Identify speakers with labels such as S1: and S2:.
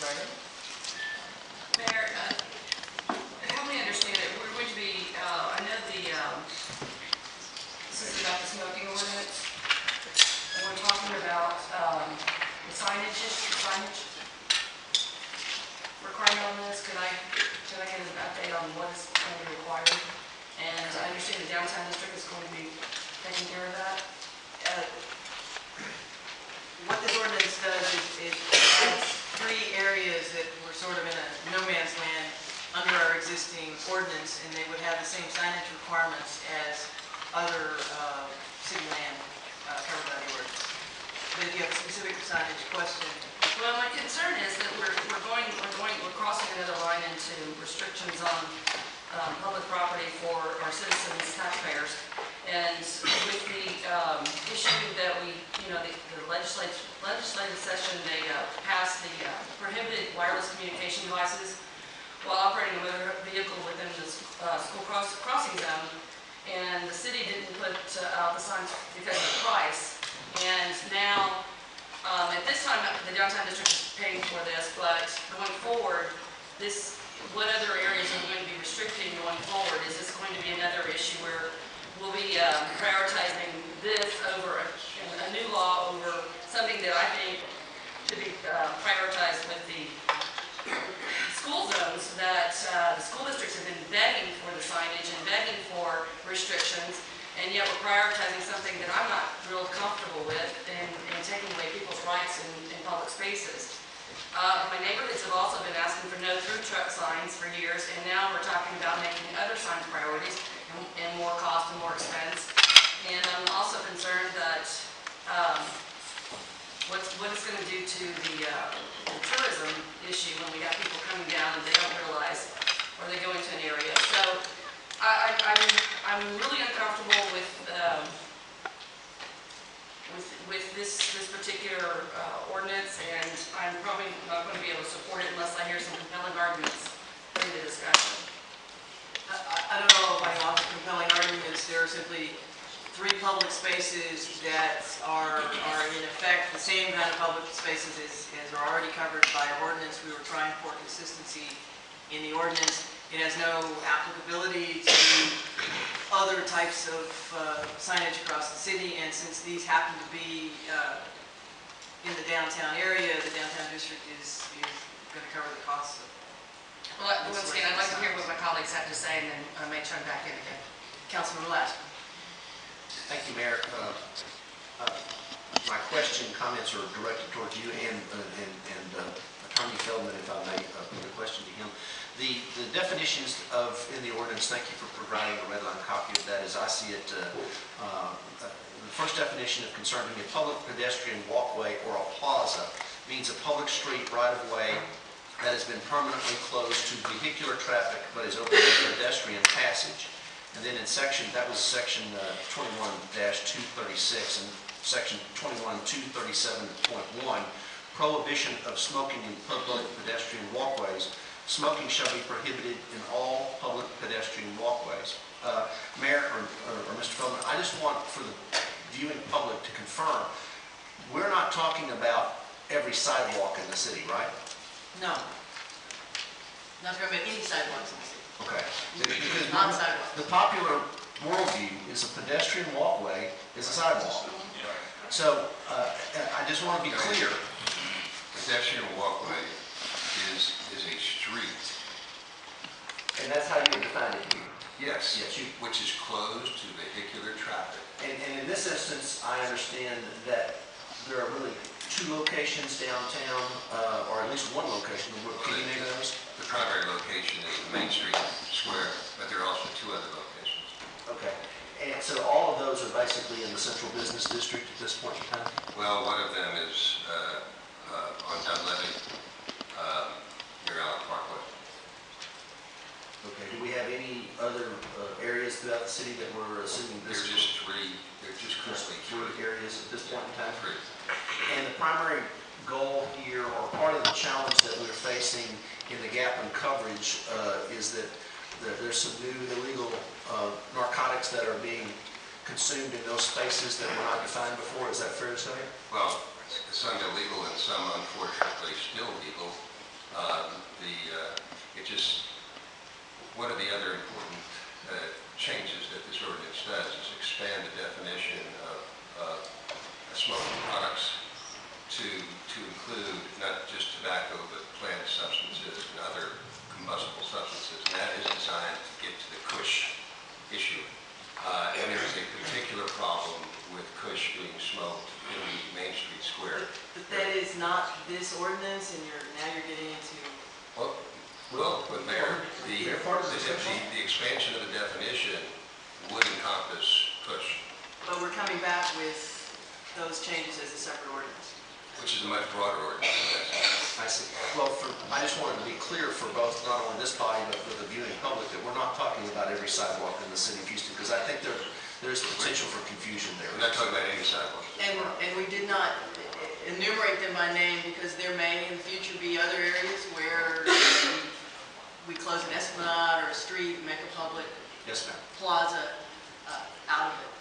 S1: started.
S2: Mayor, help me understand it. We're going to be, I know this is about the smoking ordinance, and we're talking about the signage requirement on this. Could I get an update on what is going to be required? And I understand the downtown district is going to be taking care of that.
S1: What this ordinance does is it adds 3 areas that were sort of in a no man's land under our existing ordinance, and they would have the same signage requirements as other city land covered by the ordinance. But if you have a specific signage question.
S2: Well, my concern is that we're crossing another line into restrictions on public property for our citizens, taxpayers, and with the issue that the legislative session, they passed the prohibited wireless communication devices while operating a motor vehicle within the school crossing zone, and the city didn't put out the signs because of the price. And now, at this time, the downtown district is paying for this, but going forward, what other areas are we going to be restricting going forward? Is this going to be another issue where we'll be prioritizing this over a new law over something that I think should be prioritized with the school zones, that the school districts have been begging for the signage and begging for restrictions, and yet we're prioritizing something that I'm not real comfortable with and taking away people's rights in public spaces. My neighborhoods have also been asking for no through truck signs for years, and now we're talking about making other signs priorities and more cost and more expense. And I'm also concerned that what it's going to do to the tourism issue when we got people coming down and they don't realize, or they go into an area. So I'm really uncomfortable with this particular ordinance, and I'm probably not going to be able to support it unless I hear some compelling arguments during the discussion.
S1: I don't know if I offer compelling arguments. There are simply 3 public spaces that are in effect the same kind of public spaces as are already covered by our ordinance. We were trying for consistency in the ordinance. It has no applicability to other types of signage across the city, and since these happen to be in the downtown area, the downtown district is going to cover the costs of.
S2: Well, once again, I'd like to hear what my colleagues have to say, and then I may turn back in again. Councilman Lask.
S3: Thank you, Mayor. My comments are directed towards you and Attorney Feldman, if I may put a question to him. The definitions in the ordinance, thank you for providing a red line copy of that as I see it. The first definition of concerning a public pedestrian walkway or a plaza means a public street right-of-way that has been permanently closed to vehicular traffic but is open to pedestrian passage. And then in section 21-236 and section 21-237.1, prohibition of smoking in public pedestrian walkways. Smoking shall be prohibited in all public pedestrian walkways. Mayor or Mr. Feldman, I just want for the viewing public to confirm, we're not talking about every sidewalk in the city, right?
S1: No. Not talking about any sidewalks in the city.
S3: Okay. Because
S1: Non-sidewalks.
S3: the popular worldview is a pedestrian walkway is a sidewalk. So I just want to be clear.
S4: Pedestrian walkway is a street.
S3: And that's how you define it here.
S4: Yes, which is closed to vehicular traffic.
S3: And in this instance, I understand that there are really 2 locations downtown, or at least 1 location. Can you name those?
S4: The primary location is the Main Street Square, but there are also 2 other locations.
S3: Okay. And so all of those are basically in the central business district at this point in time?
S4: Well, one of them is on Dunlevy, near Allen Parkway.
S3: Okay. Do we have any other areas throughout the city that we're assuming this?
S4: They're just 3. They're just currently
S3: 3 areas at this point in time?
S4: 3.
S3: And the primary goal here, or part of the challenge that we're facing in the gap in coverage, is that there's some new illegal narcotics that are being consumed in those spaces that were not defined before. Is that fair to say?
S4: Well, some illegal and some unfortunately still legal. it just, one of the other important changes that this ordinance does is expand the definition of smoking products to include not just tobacco, but plant substances and other combustible substances. And that is designed to get to the kush issue. And there is a particular problem with kush being smoked in the Main Street Square.
S1: But that is not this ordinance, and now you're getting into...
S4: Well, but Mayor, the expansion of the definition would encompass kush,
S1: But we're coming back with those changes as a separate ordinance.
S4: which is a much broader ordinance.
S3: I see. Well, I just wanted to be clear for both, not only this body, but for the viewing public, that we're not talking about every sidewalk in the city of Houston, because I think there's potential for confusion there.
S4: We're not talking about any sidewalks.
S1: And we did not enumerate them by name because there may in the future be other areas where we close an esplanade or a street, make a public
S3: Yes, ma'am.
S1: plaza out of it.